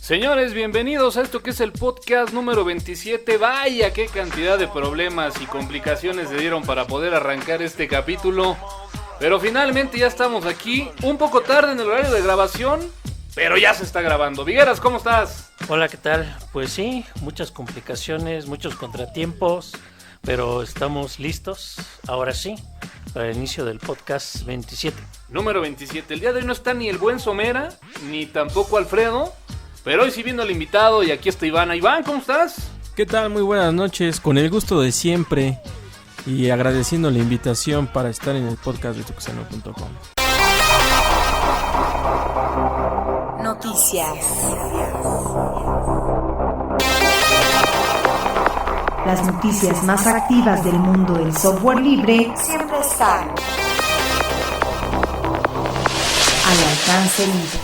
Señores, bienvenidos a esto que es el podcast número 27. Vaya, qué cantidad de problemas y complicaciones se dieron para poder arrancar este capítulo. Pero finalmente ya estamos aquí, un poco tarde en el horario de grabación, pero ya se está grabando. Vigueras, ¿cómo estás? Hola, ¿qué tal? Pues sí, muchas complicaciones, muchos contratiempos, pero estamos listos, ahora sí, para el inicio del podcast 27. Número 27. El día de hoy no está ni el buen Somera, ni tampoco Alfredo, pero hoy sí viendo al invitado y aquí está Iván. Iván, ¿cómo estás? ¿Qué tal? Muy buenas noches, con el gusto de siempre y agradeciendo la invitación para estar en el podcast de tuxano.com. Noticias. Las noticias más activas del mundo del software libre siempre están al alcance libre.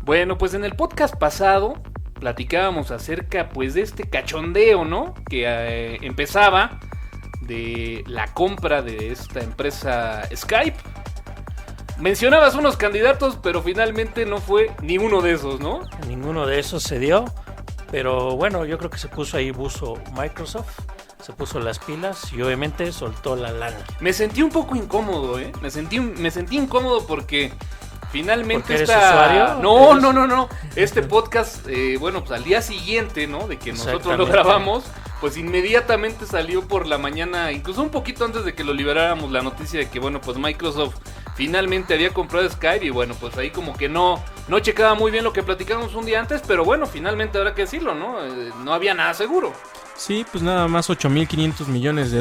Bueno, pues en el podcast pasado platicábamos acerca pues de este cachondeo, ¿no? Que empezaba de la compra de esta empresa Skype. Mencionabas unos candidatos, pero finalmente no fue ninguno de esos, ¿no? Ninguno de esos se dio, pero bueno, yo creo que se puso ahí buzo Microsoft, se puso las pilas y obviamente soltó la lana. Me sentí un poco incómodo, ¿eh? Me sentí incómodo porque finalmente ¿Porque eres usuario? No. Este podcast, bueno, pues al día siguiente, ¿no? De que nosotros lo grabamos, pues inmediatamente salió por la mañana, incluso un poquito antes de que lo liberáramos, la noticia de que, bueno, pues Microsoft finalmente había comprado Skype y bueno, pues ahí como que no checaba muy bien lo que platicamos un día antes, pero bueno, finalmente habrá que decirlo, ¿no? No había nada seguro. Sí, pues nada más $8,500 millones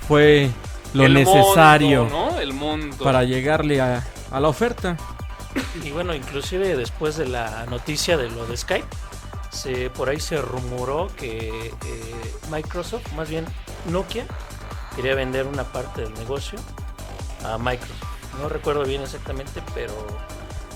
fue lo necesario, monto, ¿no? El monto para llegarle a la oferta. Y bueno, inclusive después de la noticia de lo de Skype, por ahí se rumoró que Microsoft, más bien Nokia, quería vender una parte del negocio a Microsoft. No recuerdo bien exactamente, pero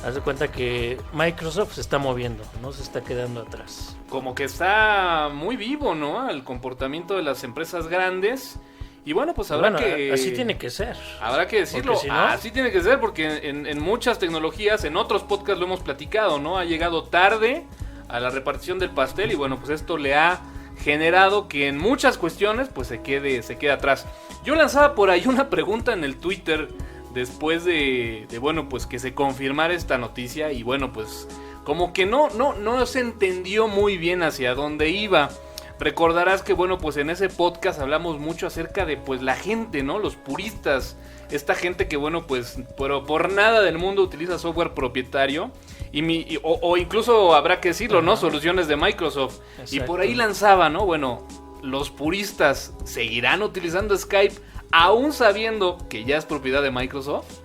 haz de cuenta que Microsoft se está moviendo, no se está quedando atrás. Como que está muy vivo, ¿no? El comportamiento de las empresas grandes. Y bueno, pues así tiene que ser. Habrá que decirlo, si no, así tiene que ser, porque en muchas tecnologías, en otros podcasts lo hemos platicado, ¿no? Ha llegado tarde a la repartición del pastel y bueno, pues esto le ha generado que en muchas cuestiones pues se quede atrás. Yo lanzaba por ahí una pregunta en el Twitter después de bueno, pues que se confirmara esta noticia y bueno, pues como que no se entendió muy bien hacia dónde iba. Recordarás que bueno, pues en ese podcast hablamos mucho acerca de pues la gente, ¿no? Los puristas, esta gente que bueno, pues por nada del mundo utiliza software propietario o incluso habrá que decirlo, ¿no? Soluciones de Microsoft. Exacto. Y por ahí lanzaba, ¿no? Bueno, los puristas seguirán utilizando Skype aún sabiendo que ya es propiedad de Microsoft.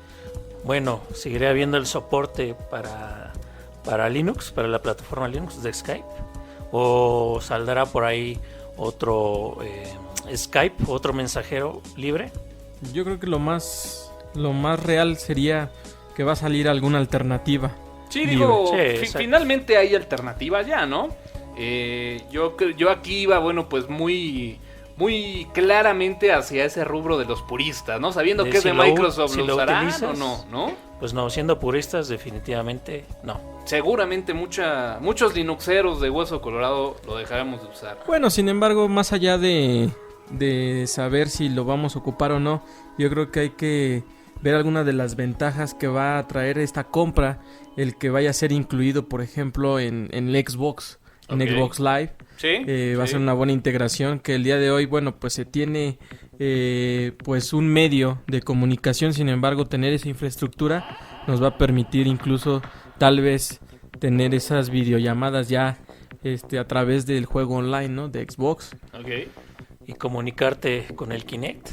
Bueno, seguirá habiendo el soporte para Linux, para la plataforma Linux de Skype. ¿O saldrá por ahí otro Skype, otro mensajero libre? Yo creo que lo más real sería que va a salir alguna alternativa. Sí, digo, finalmente hay alternativas ya, ¿no? Yo aquí iba, bueno, pues muy claramente hacia ese rubro de los puristas, ¿no? Sabiendo que es de Microsoft, ¿lo usarán o no? Pues no, siendo puristas definitivamente no. Seguramente muchos linuxeros de hueso colorado lo dejaremos de usar. Bueno, sin embargo, más allá de saber si lo vamos a ocupar o no, yo creo que hay que ver algunas de las ventajas que va a traer esta compra, el que vaya a ser incluido, por ejemplo, en el Xbox, en Xbox Live. Sí, va a ser una buena integración que el día de hoy, bueno, pues se tiene pues un medio de comunicación, sin embargo, tener esa infraestructura nos va a permitir incluso tal vez tener esas videollamadas ya a través del juego online, ¿no? De Xbox. Okay. Y comunicarte con el Kinect.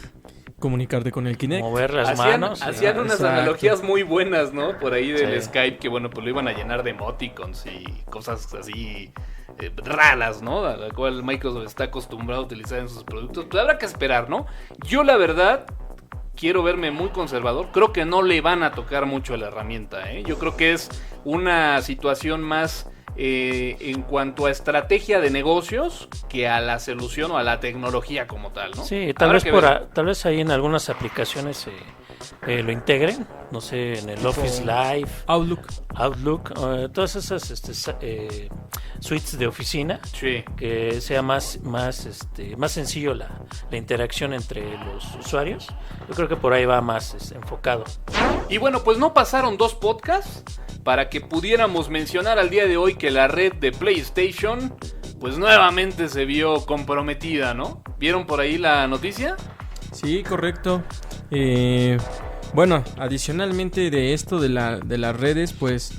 Mover las manos. Hacían unas analogías muy buenas, ¿no? Por ahí del Skype, que bueno, pues lo iban a llenar de emoticons y cosas así raras, ¿no? A la cual Microsoft está acostumbrado a utilizar en sus productos. Pues habrá que esperar, ¿no? Yo la verdad quiero verme muy conservador. Creo que no le van a tocar mucho a la herramienta, ¿eh? Yo creo que es una situación más en cuanto a estrategia de negocios que a la solución o a la tecnología como tal, ¿no? Sí, tal vez ahí en algunas aplicaciones lo integren, no sé, en el Office Live, Outlook. todas esas suites de oficina, Sí. que sea más sencillo la interacción entre los usuarios. Yo creo que por ahí va más enfocado. Y bueno, pues no pasaron 2 podcasts para que pudiéramos mencionar al día de hoy que la red de PlayStation pues nuevamente se vio comprometida, ¿no? ¿Vieron por ahí la noticia? Sí, correcto. Bueno, adicionalmente de esto de las redes, pues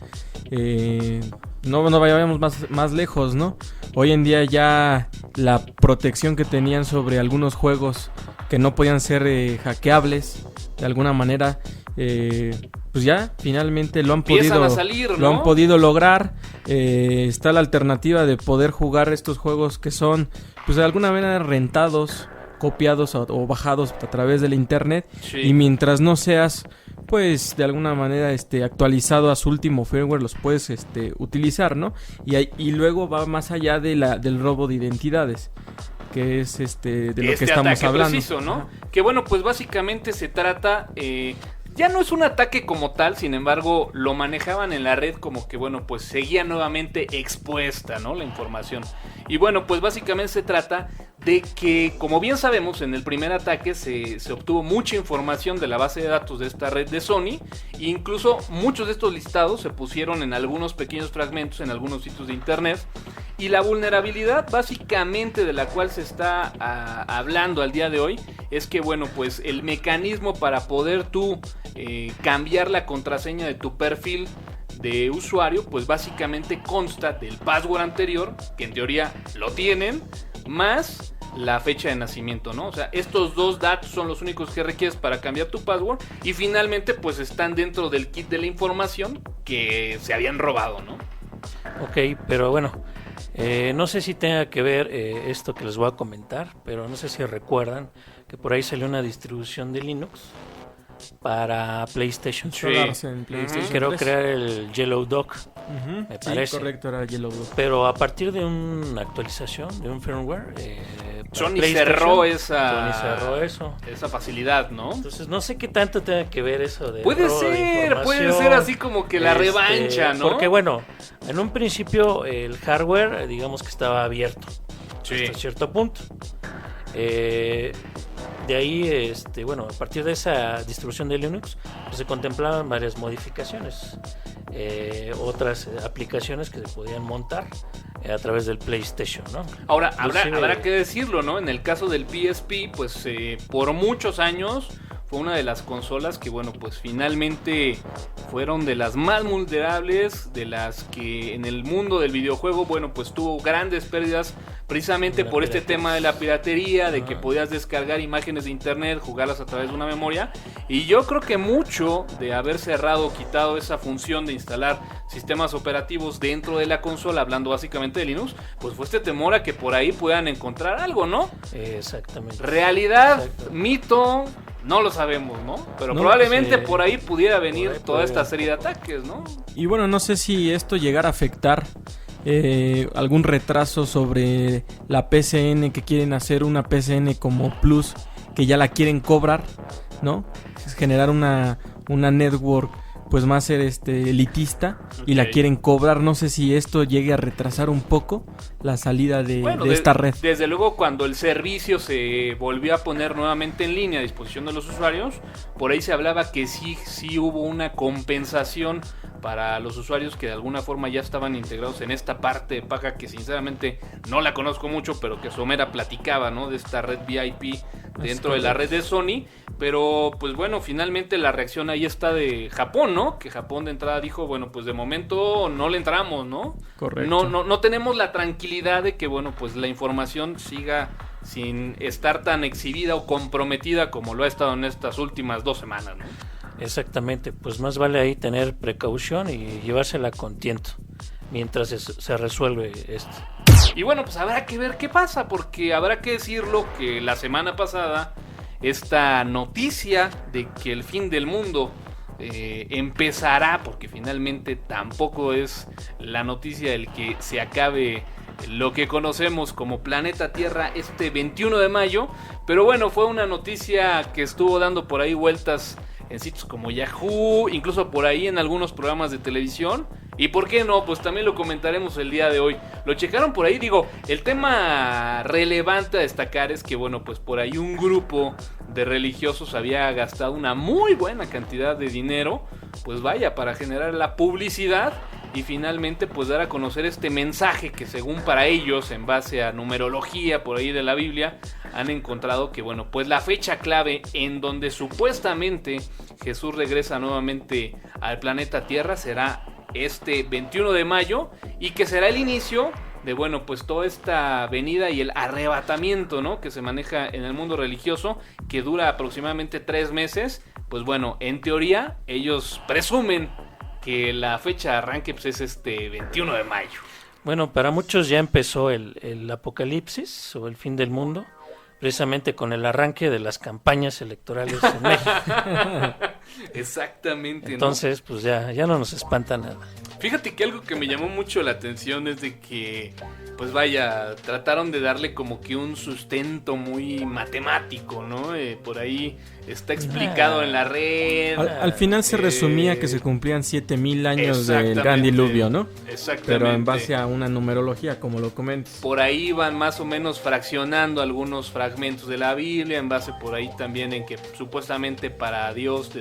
no vayamos más lejos, ¿no? Hoy en día ya la protección que tenían sobre algunos juegos que no podían ser hackeables de alguna manera, pues ya finalmente lo han podido lograr. Está la alternativa de poder jugar estos juegos que son pues de alguna manera rentados, copiados o bajados a través del internet. Sí. Y mientras no seas pues de alguna manera actualizado a su último firmware, los puedes utilizar, ¿no? Y luego va más allá del robo de identidades, que es de lo que estamos hablando. Preciso, ¿no? Que bueno, pues básicamente se trata, ya no es un ataque como tal, sin embargo, lo manejaban en la red como que bueno, pues seguía nuevamente expuesta, ¿no? La información. Y bueno, pues básicamente se trata de que, como bien sabemos, en el primer ataque se obtuvo mucha información de la base de datos de esta red de Sony, e incluso muchos de estos listados se pusieron en algunos pequeños fragmentos en algunos sitios de internet. Y la vulnerabilidad básicamente de la cual se está hablando al día de hoy es que bueno, pues el mecanismo para poder tú cambiar la contraseña de tu perfil de usuario, pues básicamente consta del password anterior, que en teoría lo tienen, más la fecha de nacimiento, ¿no? O sea, estos 2 datos son los únicos que requieres para cambiar tu password, y finalmente pues están dentro del kit de la información que se habían robado, ¿no? Ok, pero bueno, no sé si tenga que ver esto que les voy a comentar, pero no sé si recuerdan que por ahí salió una distribución de Linux para PlayStation 3. En PlayStation Creo 3. crear el Yellow Dog, me parece. Sí, correcto, era Yellow Dog. Pero a partir de una actualización, de un firmware, Sony cerró eso. Esa facilidad, ¿no? Entonces no sé qué tanto tenga que ver eso de Puede robo de ser información. así como que la revancha, ¿no? Porque bueno, en un principio el hardware, digamos que estaba abierto hasta cierto punto. De ahí, bueno, a partir de esa distribución de Linux, pues se contemplaban varias modificaciones, otras aplicaciones que se podían montar a través del PlayStation, ¿no? Ahora, habrá que decirlo, ¿no? En el caso del PSP, pues por muchos años fue una de las consolas que, bueno, pues finalmente fueron de las más vulnerables, de las que en el mundo del videojuego, bueno, pues tuvo grandes pérdidas precisamente por este tema de la piratería, de que podías descargar imágenes de internet, jugarlas a través de una memoria. Y yo creo que mucho de haber cerrado o quitado esa función de instalar sistemas operativos dentro de la consola, hablando básicamente de Linux, pues fue este temor a que por ahí puedan encontrar algo, ¿no? Exactamente. Realidad, mito, no lo sabemos, ¿no? Pero probablemente por ahí pudiera venir toda esta serie de ataques, ¿no? Y bueno, no sé si esto llegara a afectar algún retraso sobre la PCN, que quieren hacer una PCN como Plus, que ya la quieren cobrar, ¿no? Es generar una network pues más ser elitista, y la quieren cobrar. No sé si esto llegue a retrasar un poco la salida de esta red. Desde luego, cuando el servicio se volvió a poner nuevamente en línea a disposición de los usuarios, por ahí se hablaba que sí hubo una compensación para los usuarios que de alguna forma ya estaban integrados en esta parte de paga, que sinceramente no la conozco mucho, pero que Somera platicaba, ¿no? De esta red VIP dentro de la red de Sony. Pero pues bueno, finalmente la reacción ahí está de Japón, ¿no? Que Japón de entrada dijo, bueno, pues de momento no le entramos, ¿no? Correcto. No tenemos la tranquilidad de que, bueno, pues la información siga sin estar tan exhibida o comprometida como lo ha estado en estas últimas 2 semanas, ¿no? Exactamente, pues más vale ahí tener precaución y llevársela con tiento mientras se resuelve esto. Y bueno, pues habrá que ver qué pasa, porque habrá que decirlo que la semana pasada esta noticia de que el fin del mundo empezará, porque finalmente tampoco es la noticia del que se acabe lo que conocemos como planeta Tierra este 21 de mayo, pero bueno, fue una noticia que estuvo dando por ahí vueltas en sitios como Yahoo, incluso por ahí en algunos programas de televisión. Y por qué no, pues también lo comentaremos el día de hoy. Lo checaron por ahí, digo, el tema relevante a destacar es que, bueno, pues por ahí un grupo de religiosos había gastado una muy buena cantidad de dinero, pues vaya, para generar la publicidad y finalmente pues dar a conocer este mensaje que según para ellos, en base a numerología por ahí de la Biblia, han encontrado que, bueno, pues la fecha clave en donde supuestamente Jesús regresa nuevamente al planeta Tierra será este 21 de mayo y que será el inicio de, bueno, pues toda esta venida y el arrebatamiento, ¿no?, que se maneja en el mundo religioso, que dura aproximadamente 3 meses. Pues bueno, en teoría ellos presumen que la fecha de arranque pues es este 21 de mayo. Bueno, para muchos ya empezó el apocalipsis o el fin del mundo, precisamente con el arranque de las campañas electorales en México. Exactamente. Entonces, ¿no? Pues ya no nos espanta nada. Fíjate que algo que me llamó mucho la atención es de que, pues vaya, trataron de darle como que un sustento muy matemático, ¿no? Por ahí está explicado en la red. Al final se resumía que se cumplían 7,000 años del gran diluvio, ¿no? Exactamente. Pero en base a una numerología, como lo comentas. Por ahí van más o menos fraccionando algunos fragmentos de la Biblia, en base por ahí también en que supuestamente para Dios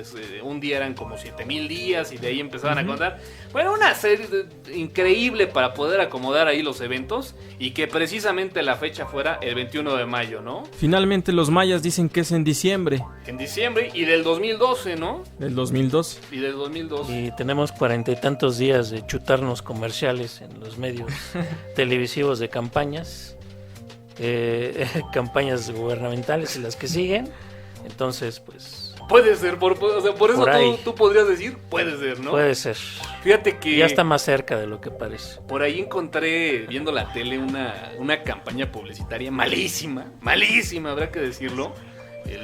un día eran como 7,000 días y de ahí empezaban a contar. Bueno, una serie increíble para poder acomodar ahí los eventos y que precisamente la fecha fuera el 21 de mayo, ¿no? Finalmente los mayas dicen que es en diciembre. En diciembre y del 2012, ¿no? Del 2002. Y del 2002. Y tenemos 40 y tantos días de chutarnos comerciales en los medios televisivos de campañas, campañas gubernamentales y las que siguen. Entonces, pues... Puede ser, por eso ahí. tú podrías decir, puede ser, ¿no? Puede ser. Fíjate que... Ya está más cerca de lo que parece. Por ahí encontré, viendo la tele, una campaña publicitaria malísima, habrá que decirlo.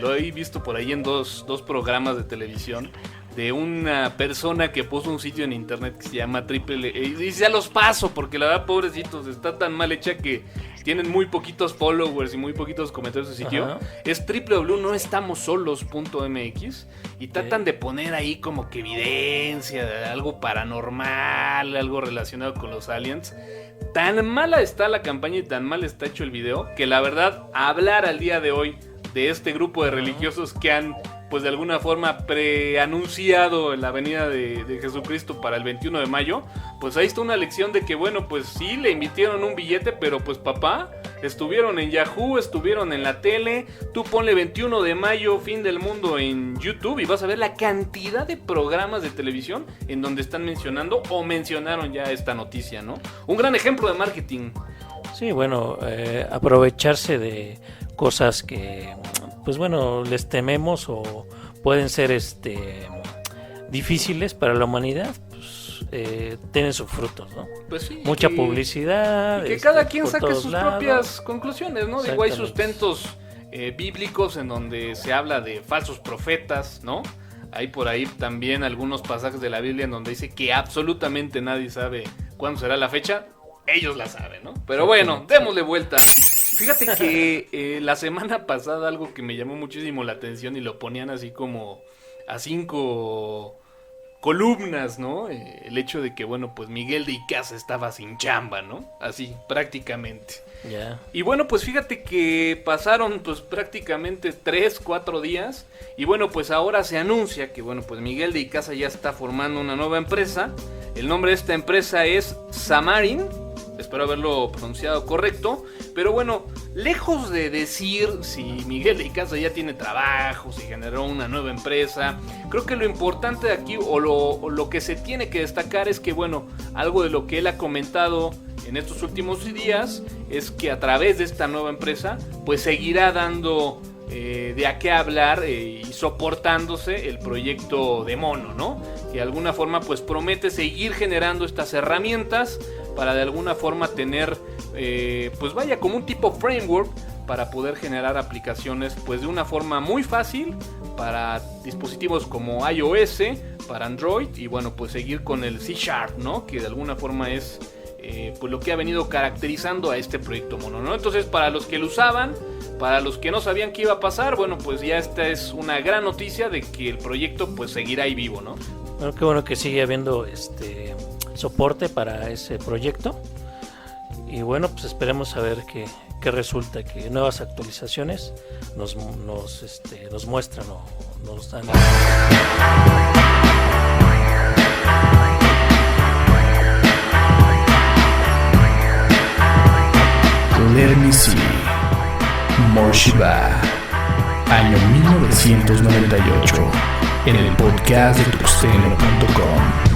Lo he visto por ahí en dos programas de televisión, de una persona que puso un sitio en internet que se llama Triple... y ya los paso, porque la verdad, pobrecitos, está tan mal hecha que tienen muy poquitos followers y muy poquitos comentarios de sitio. Ajá. Es www.noestamossolos.mx y tratan de poner ahí como que evidencia de algo paranormal, algo relacionado con los aliens. Tan mala está la campaña y tan mal está hecho el video que la verdad, hablar al día de hoy de este grupo de religiosos que han, pues de alguna forma, preanunciado la venida de Jesucristo para el 21 de mayo, pues ahí está una lección de que, bueno, pues sí, le emitieron un billete, pero pues papá, estuvieron en Yahoo, estuvieron en la tele, tú ponle 21 de mayo, fin del mundo en YouTube y vas a ver la cantidad de programas de televisión en donde están mencionando o mencionaron ya esta noticia, ¿no? Un gran ejemplo de marketing. Sí, bueno, aprovecharse de cosas que, pues bueno, les tememos o pueden ser difíciles para la humanidad, pues tienen sus frutos, ¿no? Pues sí, mucha publicidad. Y que cada quien por saque todos sus lados. propias conclusiones, ¿no? Digo, hay Exactamente. sustentos bíblicos en donde se habla de falsos profetas, ¿no? Hay por ahí también algunos pasajes de la Biblia en donde dice que absolutamente nadie sabe cuándo será la fecha. Ellos la saben, ¿no? Pero bueno, démosle vuelta. Fíjate que la semana pasada algo que me llamó muchísimo la atención y lo ponían así como a 5 columnas, ¿no? El hecho de que, bueno, pues Miguel de Icaza estaba sin chamba, ¿no? Así, prácticamente. Ya. Y bueno, pues fíjate que pasaron pues prácticamente 3-4 días y bueno, pues ahora se anuncia que, bueno, pues Miguel de Icaza ya está formando una nueva empresa. El nombre de esta empresa es Xamarin. Espero haberlo pronunciado correcto. Pero bueno, lejos de decir si Miguel de Icaza ya tiene trabajo, si generó una nueva empresa, creo que lo importante de aquí o lo que se tiene que destacar es que, bueno, algo de lo que él ha comentado en estos últimos días es que a través de esta nueva empresa pues seguirá dando de a qué hablar y soportándose el proyecto de Mono, ¿no? Que de alguna forma pues promete seguir generando estas herramientas para de alguna forma tener pues vaya como un tipo framework para poder generar aplicaciones pues de una forma muy fácil para dispositivos como iOS, para Android y bueno pues seguir con el C#, ¿no? Que de alguna forma es pues lo que ha venido caracterizando a este proyecto mono, ¿no? Entonces, para los que lo usaban, para los que no sabían qué iba a pasar, bueno, pues ya esta es una gran noticia de que el proyecto pues seguirá ahí vivo, ¿no? Bueno, qué bueno que sigue habiendo soporte para ese proyecto. Y bueno, pues esperemos a ver qué resulta, que nuevas actualizaciones nos muestran o nos dan. Let me see. Morshiba, año 1998, en el podcast de tuxteno.com.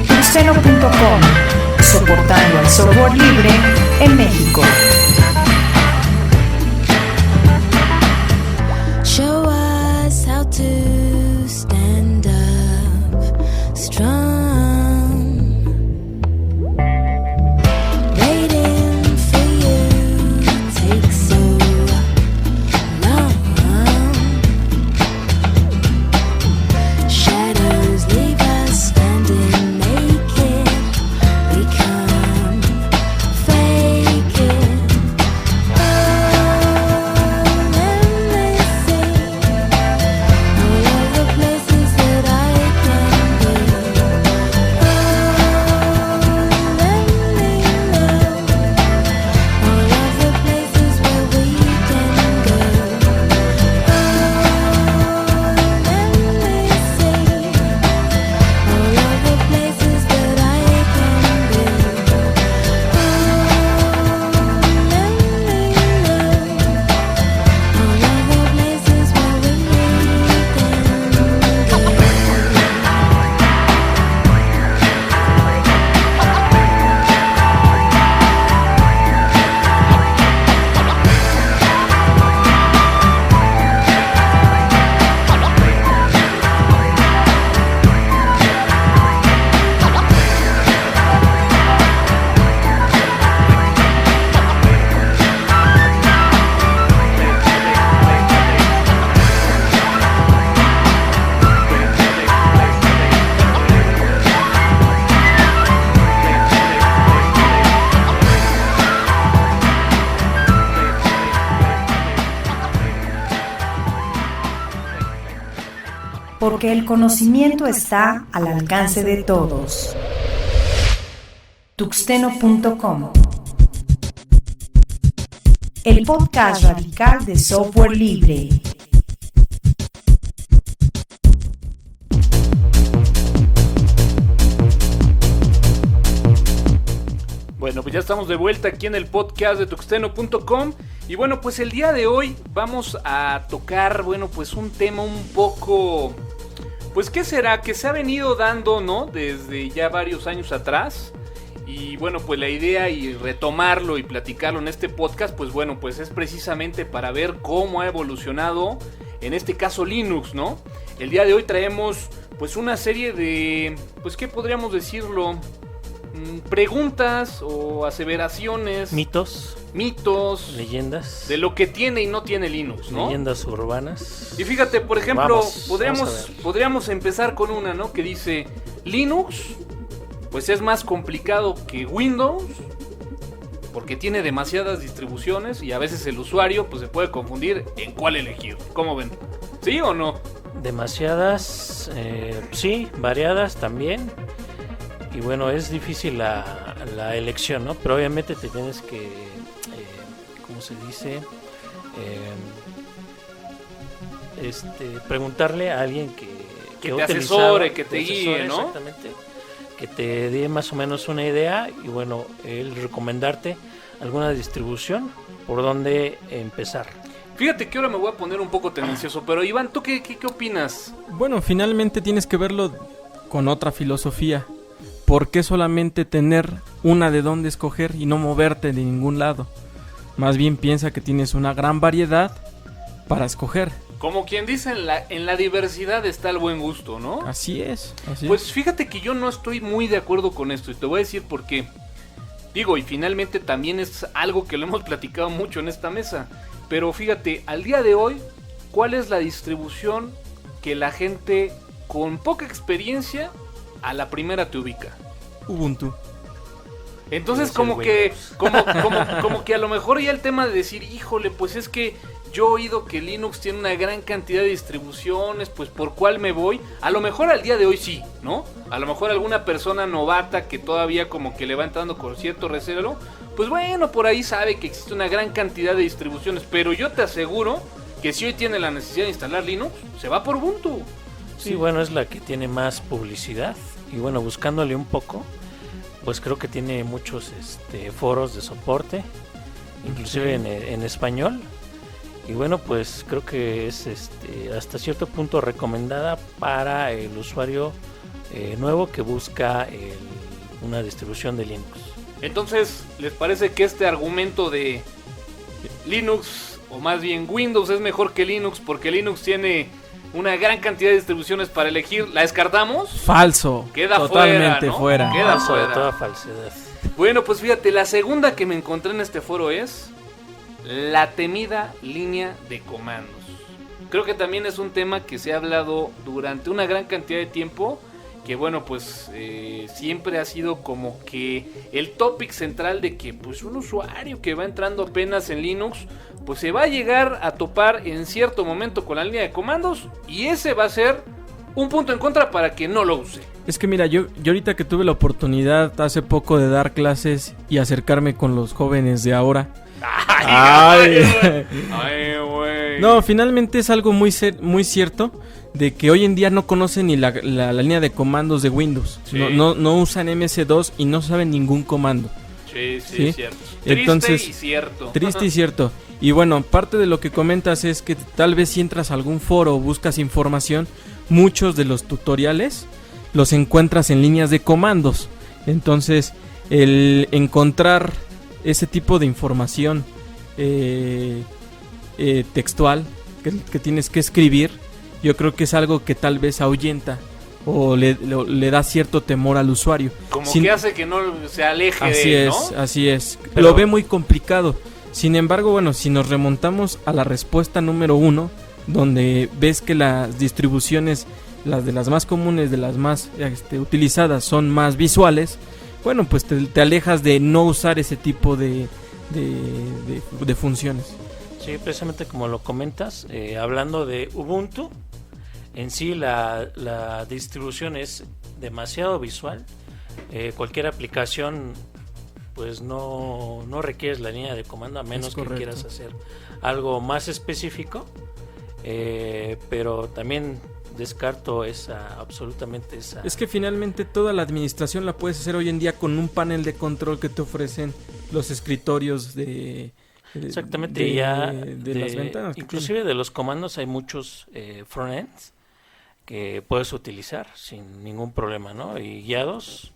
Tuxteno.com, soportando el software libre en México. Show us how to stand up strong. Waiting for you takes so long. Shadows leave us standing naked. We can't fake it. Porque el conocimiento está al alcance de todos. Tuxteno.com, el podcast radical de software libre. Bueno, pues ya estamos de vuelta aquí en el podcast de tuxteno.com. Y bueno, pues el día de hoy vamos a tocar, bueno, pues un tema un poco... Pues ¿qué será? Que se ha venido dando, ¿no? Desde ya varios años atrás. Y bueno, pues la idea y retomarlo y platicarlo en este podcast, pues bueno, pues es precisamente para ver cómo ha evolucionado, en este caso Linux, ¿no? El día de hoy traemos pues una serie de, pues ¿qué podríamos decirlo? Preguntas o aseveraciones, Mitos, leyendas de lo que tiene y no tiene Linux, ¿no? leyendas urbanas. Y fíjate, por ejemplo, Vamos a ver. podríamos empezar con una, ¿no? Que dice, Linux, pues es más complicado que Windows, porque tiene demasiadas distribuciones y a veces el usuario pues se puede confundir en cuál elegir. ¿Cómo ven? ¿Sí o no? Demasiadas, sí, variadas también. Y bueno, es difícil la elección, ¿no? Pero obviamente te tienes que, ¿cómo se dice? Preguntarle a alguien que te ha utilizado, asesore, que te guíe, ¿no? Exactamente. Que te dé más o menos una idea y bueno, él recomendarte alguna distribución por donde empezar. Fíjate que ahora me voy a poner un poco tendencioso, pero Iván, ¿tú qué opinas? Bueno, finalmente tienes que verlo con otra filosofía. ¿Por qué solamente tener una de dónde escoger y no moverte de ningún lado? Más bien piensa que tienes una gran variedad para escoger. Como quien dice, en la diversidad está el buen gusto, ¿no? Así es. Pues fíjate que yo no estoy muy de acuerdo con esto y te voy a decir por qué. Digo, y finalmente también es algo que lo hemos platicado mucho en esta mesa. Pero fíjate, al día de hoy, ¿cuál es la distribución que la gente con poca experiencia a la primera te ubica? Ubuntu. Entonces Es como el que como que a lo mejor ya el tema de decir, híjole, pues es que yo he oído que Linux tiene una gran cantidad de distribuciones, pues ¿por cuál me voy? A lo mejor al día de hoy sí, ¿no? A lo mejor alguna persona novata que todavía como que le va entrando con cierto recelo, pues bueno, por ahí sabe que existe una gran cantidad de distribuciones, pero yo te aseguro que si hoy tiene la necesidad de instalar Linux, se va por Ubuntu. Sí, bueno, es la que tiene más publicidad y bueno, buscándole un poco, pues creo que tiene muchos foros de soporte, inclusive en español. Y bueno, pues creo que es hasta cierto punto recomendada para el usuario nuevo que busca una distribución de Linux. Entonces, ¿les parece que este argumento de Linux, o más bien Windows, es mejor que Linux porque Linux tiene una gran cantidad de distribuciones para elegir? ¿La descartamos? Falso. Queda totalmente fuera, ¿no? Queda Sobre fuera. toda falsedad. Bueno, pues fíjate, la segunda que me encontré en este foro es la temida línea de comandos. Creo que también es un tema que se ha hablado durante una gran cantidad de tiempo, que bueno, pues siempre ha sido como que el topic central de que pues un usuario que va entrando apenas en Linux, pues se va a llegar a topar en cierto momento con la línea de comandos y ese va a ser un punto en contra para que no lo use. Es que mira, yo ahorita que tuve la oportunidad hace poco de dar clases y acercarme con los jóvenes de ahora. Ay, güey. No, finalmente es algo muy cierto de que hoy en día no conocen ni la línea de comandos de Windows. Sí. No usan MS2 y no saben ningún comando. Sí, ¿Sí? es cierto. Entonces, Triste y cierto. Triste y cierto. Y bueno, parte de lo que comentas es que tal vez si entras a algún foro o buscas información, muchos de los tutoriales los encuentras en líneas de comandos. Entonces, el encontrar ese tipo de información textual que tienes que escribir, yo creo que es algo que tal vez ahuyenta o le da cierto temor al usuario. Como que hace que no se aleje así de él, es, ¿no? así es. Pero Lo ve muy complicado. Sin embargo, bueno, si nos remontamos a la respuesta número 1, donde ves que las distribuciones, las de las más comunes, de las más utilizadas, son más visuales, bueno, pues te alejas de no usar ese tipo de funciones. Sí, precisamente como lo comentas, hablando de Ubuntu, en sí la distribución es demasiado visual. Cualquier aplicación pues no requieres la línea de comando a menos que quieras hacer algo más específico, pero también descarto absolutamente esa. Es que finalmente toda la administración la puedes hacer hoy en día con un panel de control que te ofrecen los escritorios de Exactamente, de, ya de las ventanas. inclusive de los comandos hay muchos frontends que puedes utilizar sin ningún problema, ¿no? Y guiados,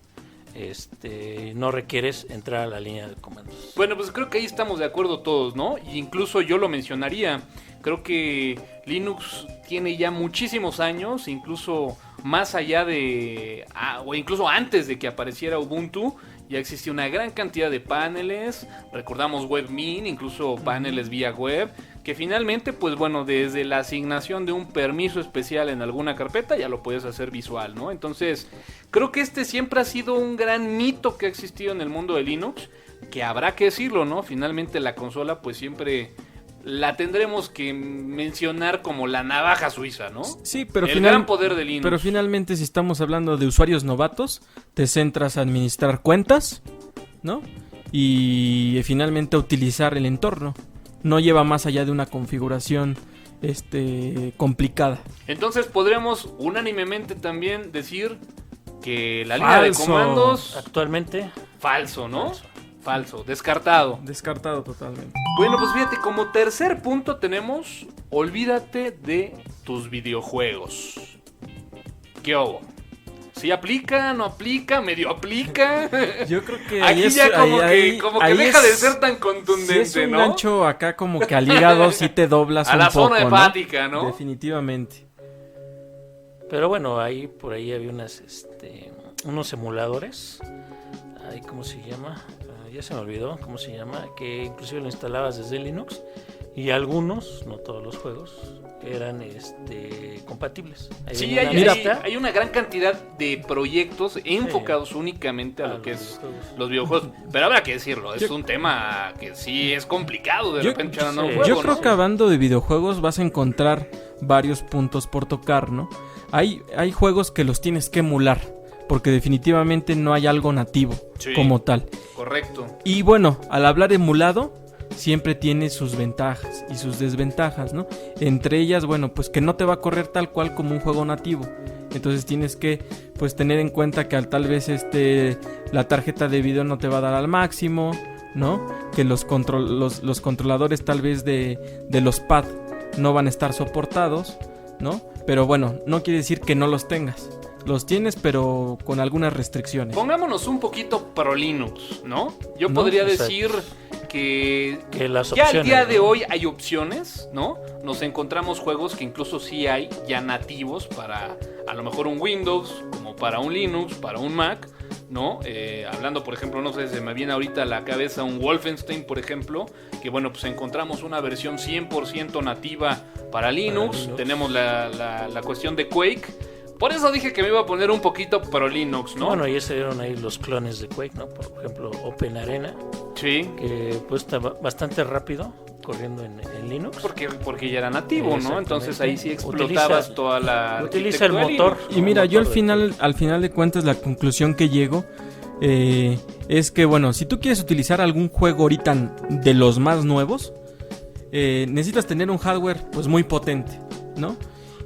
no requieres entrar a la línea de comandos. Bueno, pues creo que ahí estamos de acuerdo todos, ¿no? Y incluso yo lo mencionaría. Creo que Linux tiene ya muchísimos años, incluso más allá o incluso antes de que apareciera Ubuntu, ya existía una gran cantidad de paneles. Recordamos WebMin, incluso paneles vía web, que finalmente, pues bueno, desde la asignación de un permiso especial en alguna carpeta ya lo puedes hacer visual, ¿no? Entonces, creo que siempre ha sido un gran mito que ha existido en el mundo de Linux, que habrá que decirlo, ¿no? Finalmente la consola, pues siempre la tendremos que mencionar como la navaja suiza, ¿no? Sí, pero el gran poder de Linux. Pero finalmente, si estamos hablando de usuarios novatos, te centras a administrar cuentas, ¿no? Y finalmente a utilizar el entorno. No lleva más allá de una configuración complicada. Entonces podremos unánimemente también decir que la línea de comandos actualmente falso, ¿no? Falso, descartado. Descartado totalmente. Bueno, pues fíjate, como tercer punto tenemos, olvídate de tus videojuegos. ¿Qué hubo? ¿Sí aplica, no aplica, medio aplica? Yo creo que aquí ya como que deja de ser tan contundente, si es un ¿no? gancho acá como que al hígado sí te doblas a un la poco, zona hepática, ¿no? Definitivamente. Pero bueno, por ahí había unos emuladores. Ahí, ¿cómo se llama? Ya se me olvidó cómo se llama. Que inclusive lo instalabas desde Linux. Y algunos, no todos los juegos, eran compatibles. Ahí Sí, venía una lista. hay una gran cantidad de proyectos enfocados únicamente a lo que es los videojuegos. Pero habrá que decirlo, es un tema que sí es complicado de repente echar a andar un juego, Yo creo ¿no? que hablando de videojuegos vas a encontrar varios puntos por tocar, ¿no? Hay juegos que los tienes que emular, porque definitivamente no hay algo nativo como tal. Correcto. Y bueno, al hablar emulado, siempre tiene sus ventajas y sus desventajas, ¿no? Entre ellas, bueno, pues que no te va a correr tal cual como un juego nativo. Entonces tienes que, pues, tener en cuenta que tal vez la tarjeta de video no te va a dar al máximo, ¿no? Que los controladores tal vez de los pads no van a estar soportados, ¿no? Pero bueno, no quiere decir que no los tengas. Los tienes, pero con algunas restricciones. Pongámonos un poquito pro Linux, ¿no? Yo No, podría exacto. decir que las ya al opciones, día de ¿no? hoy hay opciones, ¿no? Nos encontramos juegos que incluso sí hay ya nativos para a lo mejor un Windows, como para un Linux, para un Mac, ¿no? Hablando, por ejemplo, no sé, se me viene ahorita a la cabeza un Wolfenstein, por ejemplo, que bueno, pues encontramos una versión 100% nativa para Linux. Tenemos la cuestión de Quake. Por eso dije que me iba a poner un poquito pro Linux, ¿no? Bueno, ya se dieron ahí los clones de Quake, ¿no? Por ejemplo, Open Arena, Sí. que pues está bastante rápido corriendo en Linux. Porque ya era nativo, ¿no? Exactamente. Entonces ahí sí explotabas toda la Utiliza el arquitectura de motor. Linux. Y mira, yo motor de al final de cuentas la conclusión que llego es que, bueno, si tú quieres utilizar algún juego ahorita de los más nuevos, necesitas tener un hardware pues muy potente, ¿no?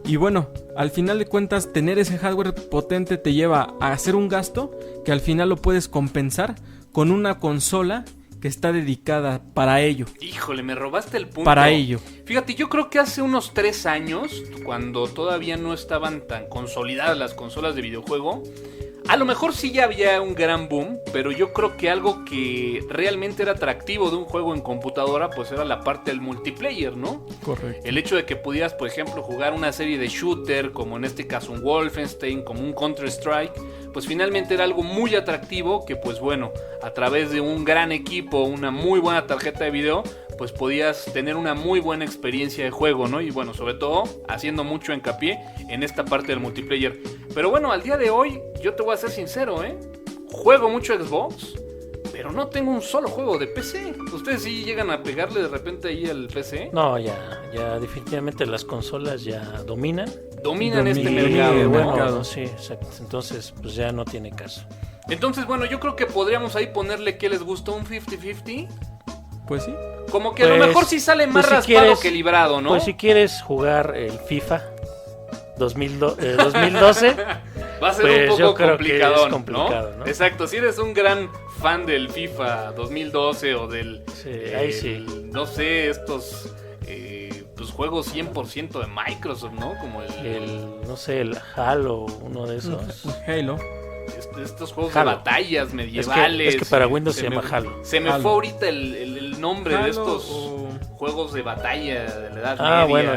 Y bueno, al final de cuentas tener ese hardware potente te lleva a hacer un gasto que al final lo puedes compensar con una consola que está dedicada para ello. Híjole, me robaste el punto. Para ello. Fíjate, yo creo que hace unos 3 años, cuando todavía no estaban tan consolidadas las consolas de videojuego, a lo mejor sí ya había un gran boom, pero yo creo que algo que realmente era atractivo de un juego en computadora, pues era la parte del multiplayer, ¿no? Correcto. El hecho de que pudieras, por ejemplo, jugar una serie de shooter, como en este caso un Wolfenstein, como un Counter-Strike, pues finalmente era algo muy atractivo que, pues bueno, a través de un gran equipo, una muy buena tarjeta de video, pues podías tener una muy buena experiencia de juego, ¿no? Y bueno, sobre todo haciendo mucho hincapié en esta parte del multiplayer. Pero bueno, al día de hoy, yo te voy a ser sincero, juego mucho Xbox, pero no tengo un solo juego de PC. ¿Ustedes sí llegan a pegarle de repente ahí al PC? No, ya definitivamente las consolas ya dominan. Dominan este Dominan mercado, el ¿no? mercado. Sí, exacto. Entonces, pues ya no tiene caso. Entonces, bueno, yo creo que podríamos ahí ponerle que les gustó un 50-50. Pues sí. Como que a lo Pues- mejor sí sale más pues si raspado quieres- que librado, ¿no? Pues si quieres jugar el FIFA, 2012. Va a ser Pues un poco yo creo que es complicadón, complicado, ¿no? Exacto, si eres un gran fan del FIFA 2012 o del... Sí, ahí sí. No sé, estos pues juegos 100% de Microsoft, ¿no? Como No sé, el Halo, uno de esos. Halo. estos juegos Halo. de batallas medievales. Es que para Windows se llama Halo. Se me Halo. fue ahorita el nombre de Halo estos o- juegos de batalla de la Edad Media. Bueno,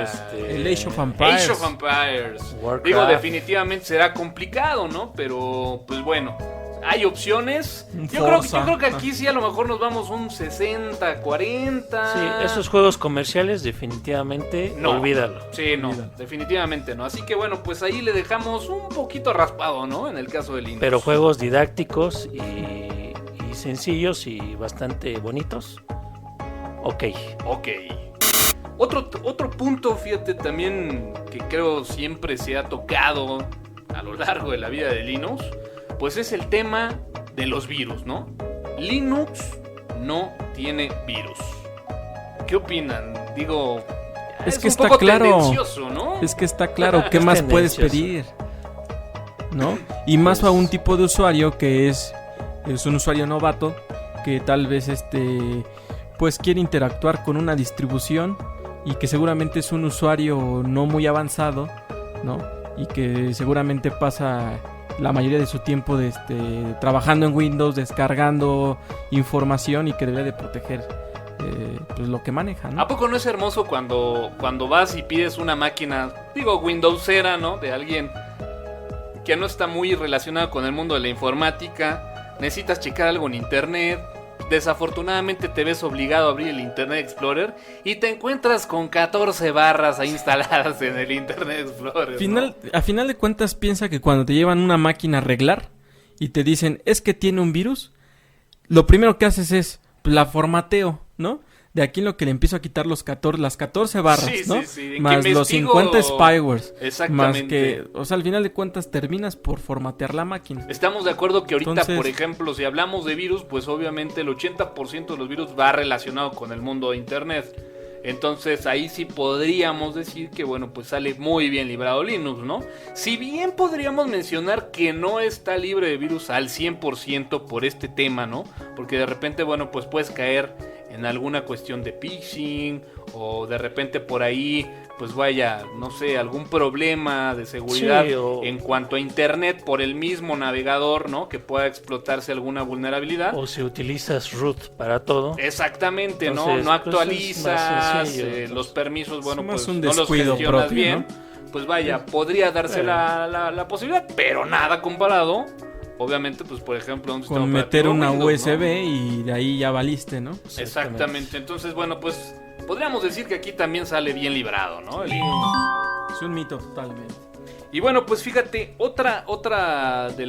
El Age of Empires. Age of Empires. Warcraft. Digo, definitivamente será complicado, ¿no? Pero, pues bueno, hay opciones. Un Yo creo Forza. que aquí sí a lo mejor nos vamos un 60, 40. Sí, esos juegos comerciales definitivamente No. olvídalo. Sí, no, definitivamente no. Así que bueno, pues ahí le dejamos un poquito raspado, ¿no? En el caso de Linux. Pero juegos didácticos y sencillos y bastante bonitos. Ok. Ok. Otro punto, fíjate, también que creo siempre se ha tocado a lo largo de la vida de Linux, pues es el tema de los virus, ¿no? Linux no tiene virus. ¿Qué opinan? Digo, Es es que un está poco claro. tendencioso, ¿no? Es que está claro, ¿qué más puedes tendencioso. pedir? ¿No? Y más a un tipo de usuario que es un usuario novato que tal vez pues quiere interactuar con una distribución y que seguramente es un usuario no muy avanzado, ¿no? Y que seguramente pasa la mayoría de su tiempo trabajando en Windows, descargando información y que debe de proteger pues lo que maneja, ¿no? ¿A poco no es hermoso cuando vas y pides una máquina, digo, Windowsera, ¿no? De alguien que no está muy relacionado con el mundo de la informática, necesitas checar algo en internet, desafortunadamente te ves obligado a abrir el Internet Explorer y te encuentras con 14 barras ahí instaladas en el Internet Explorer, ¿no? A final de cuentas piensa que cuando te llevan una máquina a arreglar y te dicen es que tiene un virus, lo primero que haces es la formateo, ¿no? De aquí en lo que le empiezo a quitar las 14 barras, Sí, ¿no? sí, sí, en Más que los investigo- 50 spywares. Exactamente. Más que, o sea, al final de cuentas terminas por formatear la máquina. Estamos de acuerdo que ahorita, Entonces- por ejemplo, si hablamos de virus, pues obviamente el 80% de los virus va relacionado con el mundo de Internet. Entonces ahí sí podríamos decir que, bueno, pues sale muy bien librado Linux, ¿no? Si bien podríamos mencionar que no está libre de virus al 100% por este tema, ¿no? Porque de repente, bueno, pues puedes caer en alguna cuestión de phishing o de repente por ahí, pues vaya, no sé, algún problema de seguridad Sí, o- en cuanto a internet por el mismo navegador, ¿no? Que pueda explotarse alguna vulnerabilidad. O si utilizas root para todo. Exactamente, Entonces, no pues, es actualizas más sencillo. los permisos, bueno, Es más pues un no los descuido gestionas propio, bien. Pues vaya, podría darse la posibilidad, pero nada comparado. Obviamente, pues por ejemplo, un sistema Con meter operativo una Windows, ¿no? USB y de ahí ya valiste, ¿no? Exactamente. Entonces, bueno, pues podríamos decir que aquí también sale bien librado, ¿no? El Linux. Es un mito totalmente. Y bueno, pues fíjate, otra de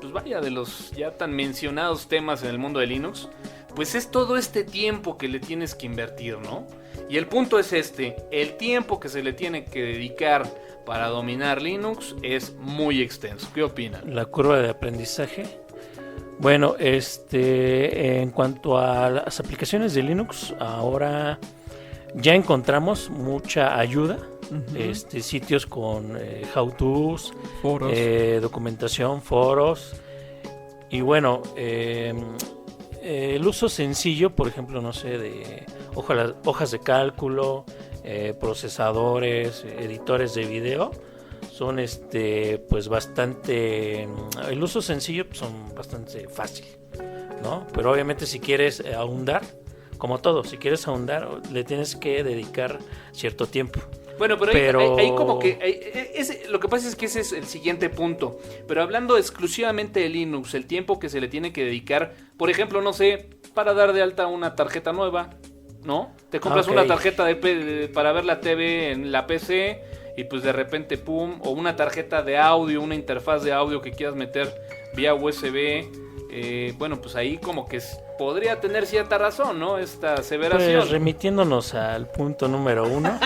pues vaya, de los ya tan mencionados temas en el mundo de Linux, pues es todo este tiempo que le tienes que invertir, ¿no? Y el punto es el tiempo que se le tiene que dedicar para dominar Linux es muy extenso. ¿Qué opinan? La curva de aprendizaje. Bueno, en cuanto a las aplicaciones de Linux, ahora ya encontramos mucha ayuda. Sitios con how-tos, Foros. documentación, foros. Y bueno, el uso sencillo, por ejemplo, no sé, de hojas de cálculo, procesadores, editores de video, son pues bastante, el uso sencillo pues, son bastante fácil, ¿no? Pero obviamente si quieres ahondar, como todo, si quieres ahondar, le tienes que dedicar cierto tiempo. Bueno, pero, Pero- Hay como que... lo que pasa es que ese es el siguiente punto. Pero hablando exclusivamente de Linux, el tiempo que se le tiene que dedicar, por ejemplo, no sé, para dar de alta una tarjeta nueva, ¿no? Te compras Ok. una tarjeta para ver la TV en la PC y pues de repente, pum, o una tarjeta de audio, una interfaz de audio que quieras meter vía USB. Bueno, pues ahí como que podría tener cierta razón, ¿no? Esta aseveración. Pues remitiéndonos al punto número 1.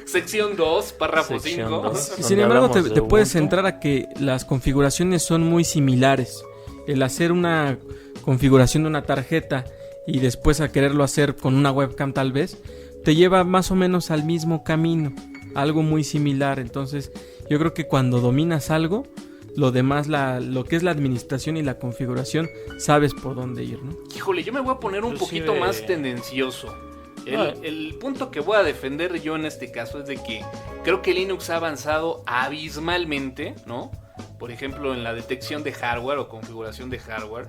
Sección 2, párrafo Sección 5. 2. Sin donde embargo, hablamos te de puedes Ubuntu. centrar a que las configuraciones son muy similares. El hacer una configuración de una tarjeta y después a quererlo hacer con una webcam tal vez, te lleva más o menos al mismo camino. algo muy similar. Entonces yo creo que cuando dominas algo, lo demás, lo que es la administración y la configuración, sabes por dónde ir, ¿no? Híjole, yo me voy a poner un Inclusive- poquito más tendencioso. El punto que voy a defender yo en este caso es de que creo que Linux ha avanzado abismalmente, ¿no? Por ejemplo, en la detección de hardware o configuración de hardware.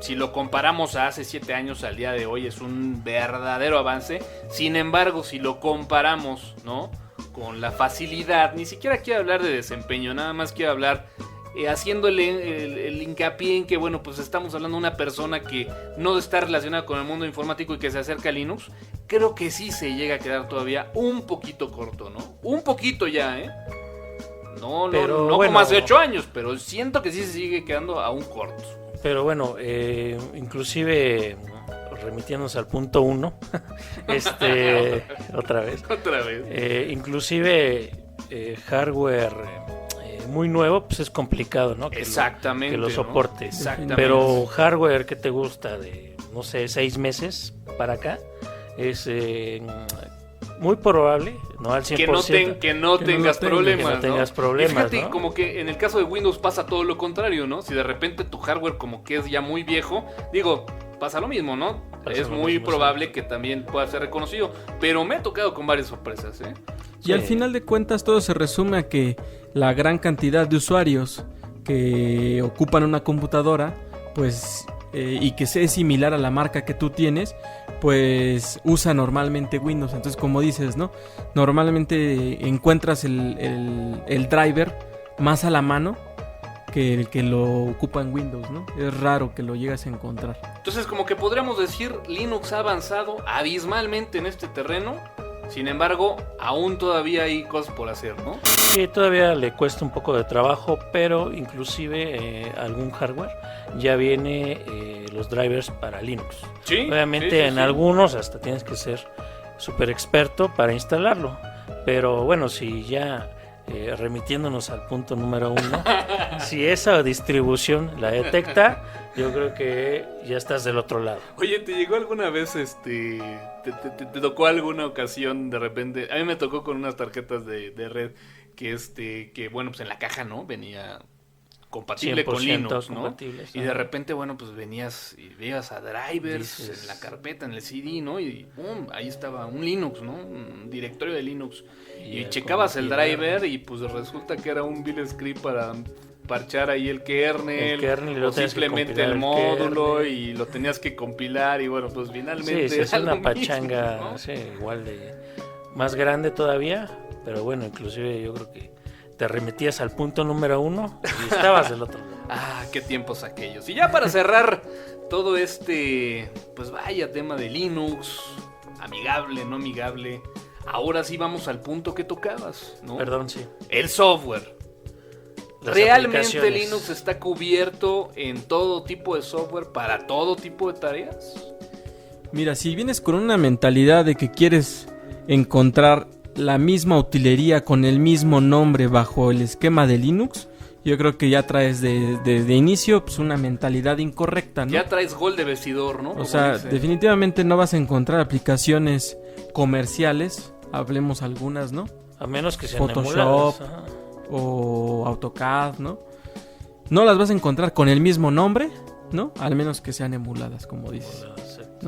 Si lo comparamos a hace 7 años al día de hoy, es un verdadero avance. Sin embargo, si lo comparamos, ¿no?, con la facilidad, ni siquiera quiero hablar de desempeño, nada más quiero hablar haciéndole el hincapié en que, bueno, pues estamos hablando de una persona que no está relacionada con el mundo informático y que se acerca a Linux. Creo que sí se llega a quedar todavía un poquito corto, ¿no? Un poquito ya, ¿eh? No Pero bueno, bueno, como hace 8 años, pero siento que sí se sigue quedando aún corto. Pero bueno, inclusive remitiéndonos al punto 1, otra vez. Otra vez. Inclusive hardware muy nuevo, pues es complicado, ¿no? Exactamente. Que lo ¿no? soporte. Exactamente. Pero hardware que te gusta de, no sé, 6 meses para acá, es muy probable, no al 100%. Que no tengas problemas. Que no tengas problemas, Y fíjate, ¿no? como que en el caso de Windows pasa todo lo contrario, ¿no? Si de repente tu hardware como que es ya muy viejo, digo, pasa lo mismo, ¿no? Pasa Es lo muy mismo, probable sí. que también pueda ser reconocido. Pero me ha tocado con varias sorpresas, ¿eh? Y al final de cuentas todo se resume a que la gran cantidad de usuarios que ocupan una computadora, pues, y que sea similar a la marca que tú tienes, pues usa normalmente Windows. Entonces, como dices, ¿no? Normalmente encuentras el driver más a la mano que el que lo ocupa en Windows, ¿no? Es raro que lo llegas a encontrar. Entonces, como que podríamos decir, Linux ha avanzado abismalmente en este terreno. Sin embargo, aún todavía hay cosas por hacer, ¿no? Sí, todavía le cuesta un poco de trabajo, pero inclusive algún hardware ya viene los drivers para Linux. Sí. Obviamente sí, sí, en sí. algunos hasta tienes que ser súper experto para instalarlo. Pero bueno, si ya remitiéndonos al punto número 1, si esa distribución la detecta, yo creo que ya estás del otro lado. Oye, ¿te llegó alguna vez, te tocó alguna ocasión de repente? A mí me tocó con unas tarjetas de red que bueno, pues en la caja, ¿no? Venía compatible con 100% Linux, ¿no? compatibles, Y de ajá. repente, bueno, pues venías y veías a drivers Dices- en la carpeta, en el CD, ¿no? Y ¡pum! Ahí estaba un Linux, ¿no? Un directorio de Linux. Y el checabas el compatible. driver y pues resulta que era un build script para parchar ahí el kernel, El kernel, y lo o tenías que simplemente compilar el el módulo kernel. y lo tenías que compilar y bueno, pues finalmente Sí, es era una lo mismo, pachanga, ¿no? sí, igual de más grande todavía, pero bueno, inclusive yo creo que te remitías al punto número 1 y estabas del otro lado. Ah, qué tiempos aquellos. Y ya para cerrar todo pues vaya tema de Linux, amigable, no amigable, ahora sí vamos al punto que tocabas, ¿no? Perdón, sí. El software. Las ¿Realmente aplicaciones. Linux está cubierto en todo tipo de software para todo tipo de tareas? Mira, si vienes con una mentalidad de que quieres encontrar la misma utilería con el mismo nombre bajo el esquema de Linux, yo creo que ya traes de inicio pues una mentalidad incorrecta, ¿no? Ya traes gol de vestidor, ¿no? O Como sea, dicen. definitivamente no vas a encontrar aplicaciones comerciales, hablemos algunas, ¿no? A menos que sean Photoshop. emuladas, ajá. O AutoCAD, ¿no? No las vas a encontrar con el mismo nombre, ¿no? Al menos que sean emuladas, como dices.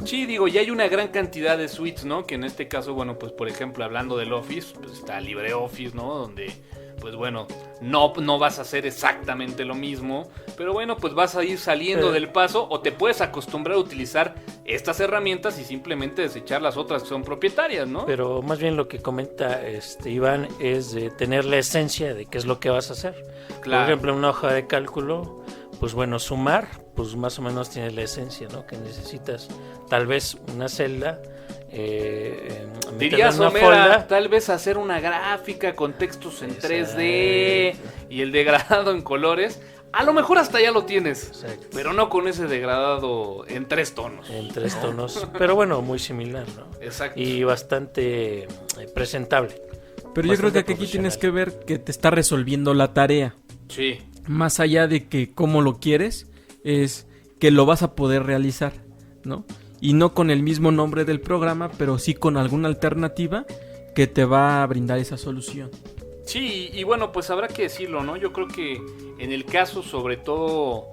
Sí, digo, ya hay una gran cantidad de suites, ¿no? Que en este caso, bueno, pues por ejemplo, hablando del Office, pues está LibreOffice, ¿no? Donde, pues bueno, no vas a hacer exactamente lo mismo, pero bueno, pues vas a ir saliendo del paso o te puedes acostumbrar a utilizar estas herramientas y simplemente desechar las otras que son propietarias, ¿no? Pero más bien lo que comenta Iván es de tener la esencia de qué es lo que vas a hacer. Claro. Por ejemplo, en una hoja de cálculo, pues bueno, sumar, pues más o menos tienes la esencia, ¿no? Que necesitas tal vez una celda, meterla Dirías, en una Homera, folda. tal vez hacer una gráfica con textos en Exacto. 3D y el degradado en colores. A lo mejor hasta ya lo tienes, Exacto. pero no con ese degradado en 3 tonos. En 3 tonos, pero bueno, muy similar, ¿no? Exacto. Y bastante presentable. Pero yo creo que Bastante aquí tienes profesional. que ver que te está resolviendo la tarea. Sí. Más allá de que cómo lo quieres, es que lo vas a poder realizar, ¿no? Y no con el mismo nombre del programa, pero sí con alguna alternativa que te va a brindar esa solución. Sí, y bueno, pues habrá que decirlo, ¿no? Yo creo que en el caso, sobre todo,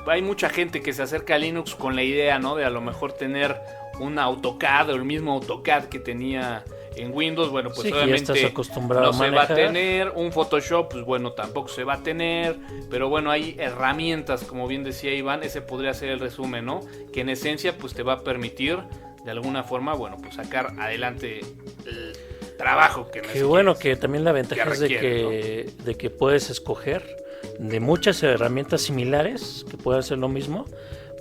hay mucha gente que se acerca a Linux con la idea, ¿no? De a lo mejor tener un AutoCAD o el mismo AutoCAD que tenía en Windows. Bueno, pues Sí, que ya obviamente estás acostumbrado no a se va a manejar. tener. Un Photoshop, pues bueno, tampoco se va a tener. Pero bueno, hay herramientas, como bien decía Iván, ese podría ser el resumen, ¿no? Que en esencia, pues te va a permitir, de alguna forma, bueno, pues sacar adelante el trabajo que Que necesitas. bueno, que también la ventaja que es de requiere, de que puedes escoger de muchas herramientas similares que puedan ser lo mismo.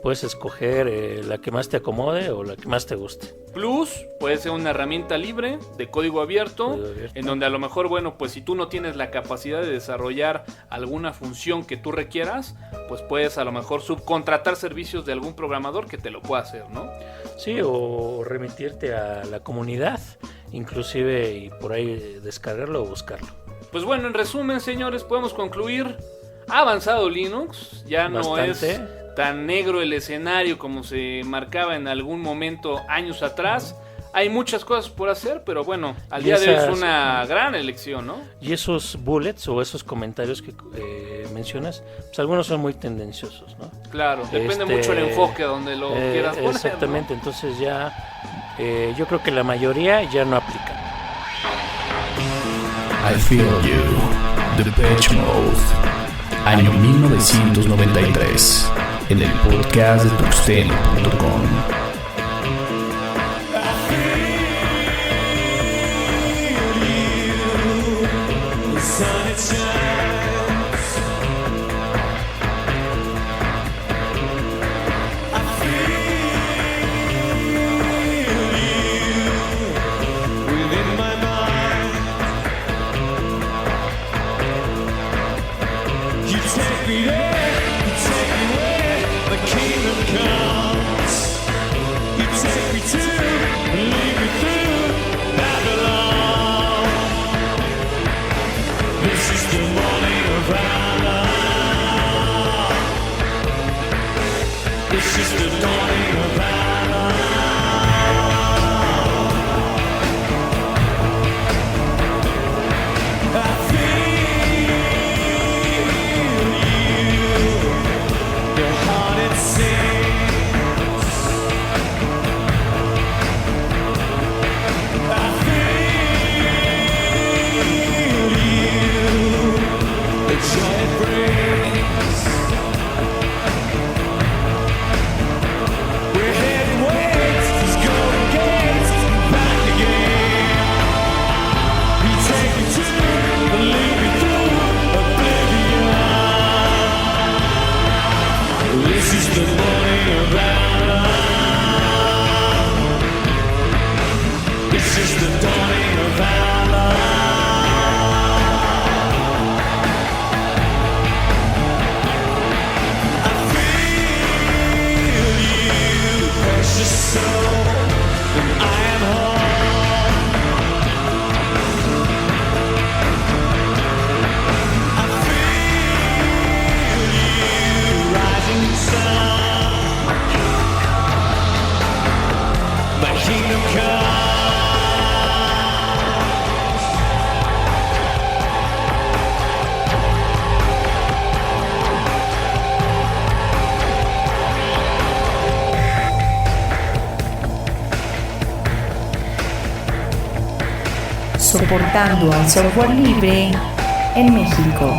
Puedes escoger la que más te acomode o la que más te guste. Plus puede ser una herramienta libre de código abierto, Código abierto. en donde a lo mejor, bueno, pues si tú no tienes la capacidad de desarrollar alguna función que tú requieras, pues puedes a lo mejor subcontratar servicios de algún programador que te lo pueda hacer, ¿no? Sí, o remitirte a la comunidad, inclusive, y por ahí descargarlo o buscarlo. Pues bueno, en resumen, señores, podemos concluir: ha avanzado Linux, ya no Bastante. es tan negro el escenario como se marcaba en algún momento años atrás. Hay muchas cosas por hacer, pero bueno, al Y día de hoy es esas- una gran elección, ¿no? Y esos bullets o esos comentarios que mencionas, pues algunos son muy tendenciosos, ¿no? Claro, depende mucho el enfoque a donde lo quieras poner, ¿no? Exactamente, entonces ya yo creo que la mayoría ya no aplican. I Feel You, Depeche Mode, año 1993, en el podcast de tuxteno.com. Soportando al software libre en México.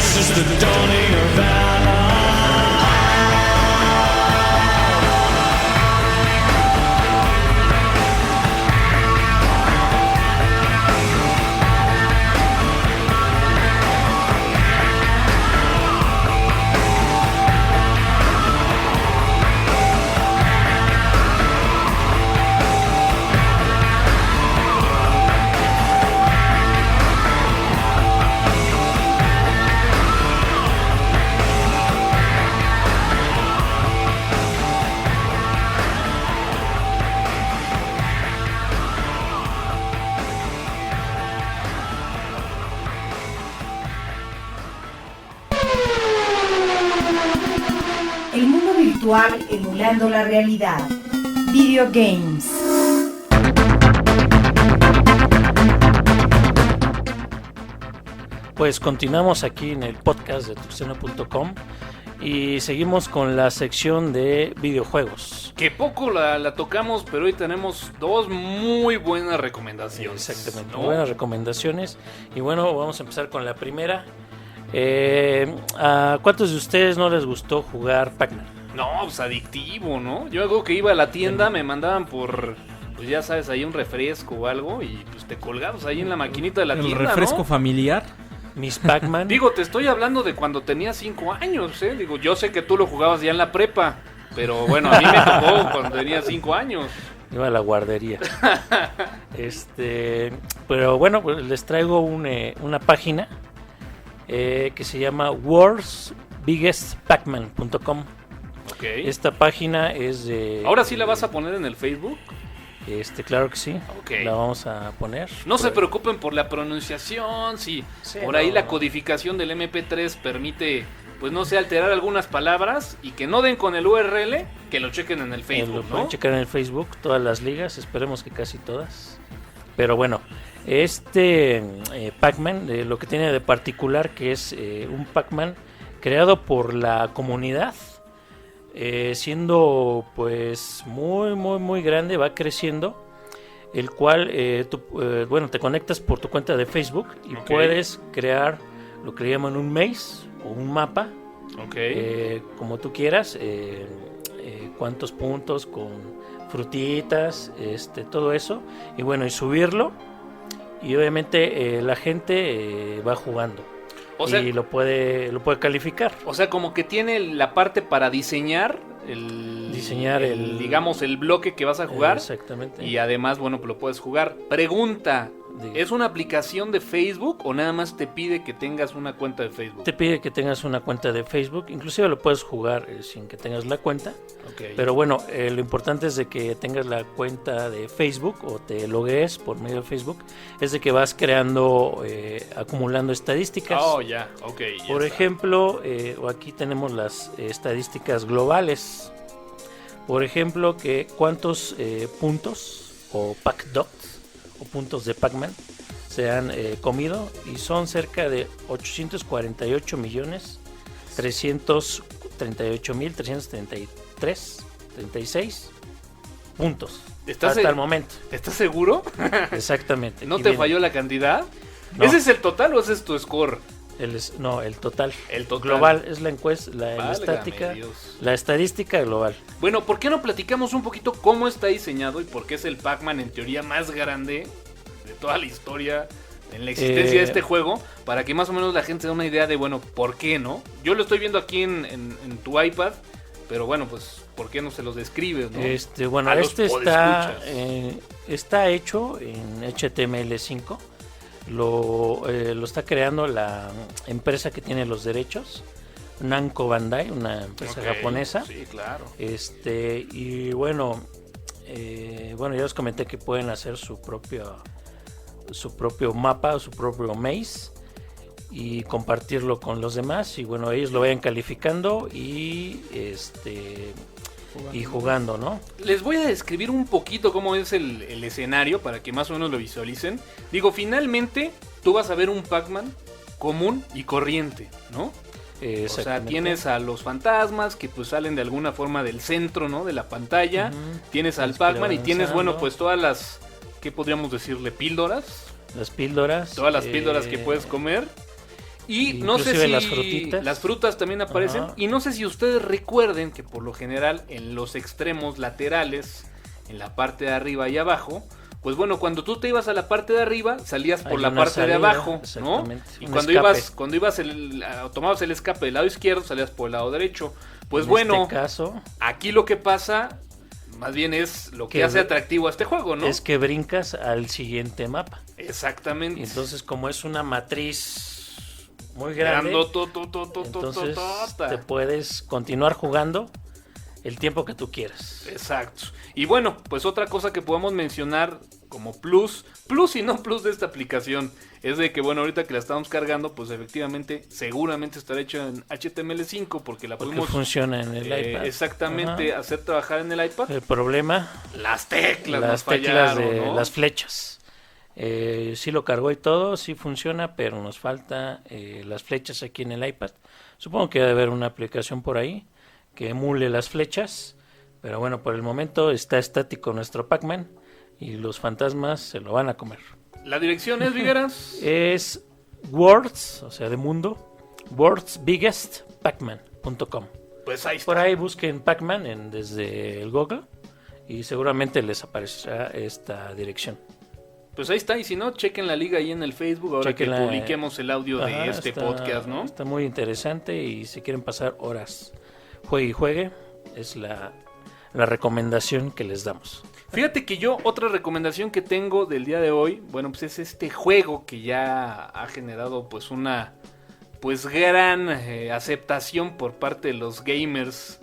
This is the dawning of valor. El mundo virtual emulando la realidad. Video games. Pues continuamos aquí en el podcast de tuxteno.com y seguimos con la sección de videojuegos. Que poco la tocamos, pero hoy tenemos dos muy buenas recomendaciones. Exactamente, ¿no? buenas recomendaciones. Y bueno, vamos a empezar con la primera. ¿A cuántos de ustedes no les gustó jugar Pac-Man? No, pues adictivo, ¿no? Yo algo que iba a la tienda, me mandaban por, pues ya sabes, ahí un refresco o algo y pues te colgabas ahí en la maquinita de la El tienda, refresco ¿no? familiar. Miss Pac-Man. Digo, te estoy hablando de cuando tenía 5 años, ¿eh? Digo, yo sé que tú lo jugabas ya en la prepa, pero bueno, a mí me tocó cuando tenía 5 años. Iba a la guardería. Pero bueno, pues les traigo una página que se llama worldsbiggestpacman.com. Ok. Esta página es de... ¿Ahora sí la vas a poner en el Facebook? Claro que sí. Ok. La vamos a poner. No se preocupen por la pronunciación, si Sí, por ahí no. la codificación del MP3 permite, pues no sé, alterar algunas palabras y que no den con el URL, que lo chequen en el Lo Facebook, pueden ¿no? checar en el Facebook, todas las ligas, esperemos que casi todas. Pero bueno, Pac-Man, lo que tiene de particular que es un Pac-Man creado por la comunidad, siendo pues muy grande, va creciendo, el cual te conectas por tu cuenta de Facebook y Ok. puedes crear lo que le llaman un maze o un mapa, Ok. como tú quieras, cuántos puntos con frutitas, todo eso, y bueno, y subirlo, y obviamente la gente va jugando. O sea, y lo puede calificar. o sea, como que tiene la parte para diseñar digamos, el bloque que vas a jugar. Exactamente. Y además, bueno, pues lo puedes jugar. Pregunta, Diga. ¿es una aplicación de Facebook o nada más te pide que tengas una cuenta de Facebook? Te pide que tengas una cuenta de Facebook, inclusive lo puedes jugar sin que tengas la cuenta. Ok. Pero bueno, lo importante es de que tengas la cuenta de Facebook o te loguees por medio de Facebook, es de que vas creando, acumulando estadísticas. Oh, ya, ok. ya Por está. ejemplo, aquí tenemos las estadísticas globales. Por ejemplo, que cuántos puntos o Pac-Dots o puntos de Pac-Man se han comido, y son cerca de 848.338.336 puntos ¿Estás hasta el momento. ¿Estás seguro? Exactamente. ¿No Aquí te viene. falló la cantidad? No. ¿Ese es el total o ese es tu score? El total. El total. Global es la encuesta, la Válgame estática, Dios. la estadística global. Bueno, ¿por qué no platicamos un poquito cómo está diseñado y por qué es el Pac-Man en teoría más grande de toda la historia en la existencia de este juego? Para que más o menos la gente se dé una idea de, bueno, ¿por qué no? Yo lo estoy viendo aquí en tu iPad, pero bueno, pues, ¿por qué no se los describes, no? Bueno, A los está, podescuchas. está hecho en HTML5. Lo está creando la empresa que tiene los derechos, Namco Bandai, una empresa Ok, japonesa. Sí, claro. Y bueno, ya les comenté que pueden hacer su propio mapa, su propio maze, y compartirlo con los demás, y bueno, ellos lo vayan calificando y jugando, ¿no? Les voy a describir un poquito cómo es el escenario para que más o menos lo visualicen. Digo, finalmente tú vas a ver un Pac-Man común y corriente, ¿no? O sea, Exactamente. tienes a los fantasmas que pues salen de alguna forma del centro, ¿no? De la pantalla. Ujú. Tienes al Tienes que ir Pac-Man y tienes, avanzando. bueno, pues todas las, ¿qué podríamos decirle? Píldoras. Las píldoras. Todas las píldoras que puedes comer. Y no sé Inclusive si las frutitas. las frutas también aparecen. Ajá. Y no sé si ustedes recuerden que por lo general en los extremos laterales, en la parte de arriba y abajo, pues bueno, cuando tú te ibas a la parte de arriba, salías por Hay la una parte de salida, abajo, ¿no? exactamente, Y un cuando escape. ibas tomabas el escape del lado izquierdo, salías por el lado derecho. Pues En bueno, este caso aquí lo que pasa, más bien es lo que Que hace atractivo a este juego, ¿no? es que brincas al siguiente mapa. Exactamente. Y entonces, como es una matriz muy grande, entonces te puedes continuar jugando el tiempo que tú quieras. Exacto. Y bueno, pues otra cosa que podemos mencionar como plus y no plus de esta aplicación, es de que bueno, ahorita que la estamos cargando, pues efectivamente, seguramente estará hecho en HTML5 porque la Porque podemos funciona en el iPad. exactamente Ajá. hacer trabajar en el iPad. El problema, Las teclas nos las teclas fallaron, de ¿no? las flechas. Sí lo cargó y todo, sí funciona, pero nos falta las flechas aquí en el iPad. Supongo que debe haber una aplicación por ahí que emule las flechas, pero bueno, por el momento está estático nuestro Pac-Man y los fantasmas se lo van a comer. La dirección es, Vigueras. Es World's, o sea, de mundo, worldsbiggestpacman.com. Pues ahí está. Por ahí busquen Pac-Man desde el Google y seguramente les aparecerá esta dirección. Pues ahí está, y si no, chequen la liga ahí en el Facebook ahora Chequenla, que publiquemos el audio de Ajá, este podcast, ¿no? Está muy interesante y si quieren pasar horas juegue y juegue, es la recomendación que les damos. Fíjate que yo, otra recomendación que tengo del día de hoy, bueno, pues es este juego que ya ha generado pues una gran aceptación por parte de los gamers.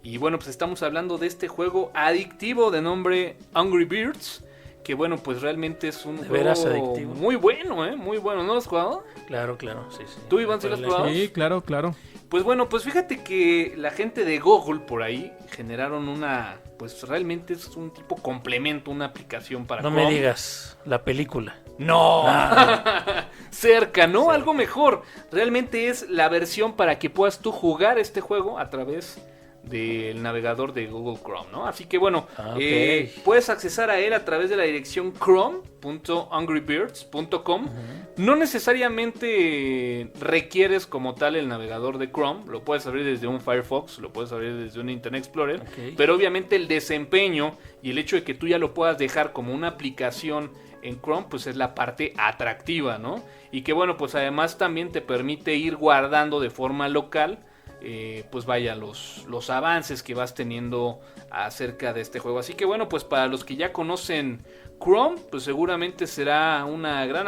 Y bueno, pues estamos hablando de este juego adictivo de nombre Angry Birds, que bueno, pues realmente es un ¿De juego veras adictivo? muy bueno, muy bueno. ¿No lo has jugado? Claro, sí. ¿Tú, Iván, sí lo has jugado? Sí, claro. Pues bueno, pues fíjate que la gente de Google por ahí generaron pues realmente es un tipo complemento, una aplicación para No Chrome. me digas, la película. No, cerca, ¿no? Cerca. Algo mejor. Realmente es la versión para que puedas tú jugar este juego a través del navegador de Google Chrome, ¿no? Así que bueno, Ah, ok. puedes accesar a él a través de la dirección chrome.angrybirds.com. No necesariamente requieres como tal el navegador de Chrome, lo puedes abrir desde un Firefox, lo puedes abrir desde un Internet Explorer, Ok. pero obviamente el desempeño y el hecho de que tú ya lo puedas dejar como una aplicación en Chrome, pues es la parte atractiva, ¿no? Y que bueno, pues además también te permite ir guardando de forma local, pues vaya, los avances que vas teniendo acerca de este juego. Así que bueno, pues para los que ya conocen Chrome, pues seguramente será una gran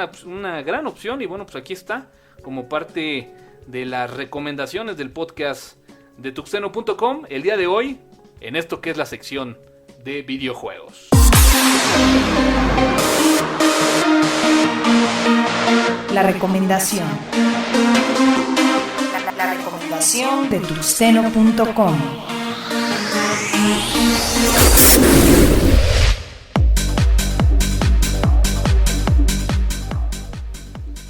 opción. Y bueno, pues aquí está, como parte de las recomendaciones del podcast de tuxteno.com, el día de hoy, en esto que es la sección de videojuegos. La recomendación. La recomendación de tuxteno.com.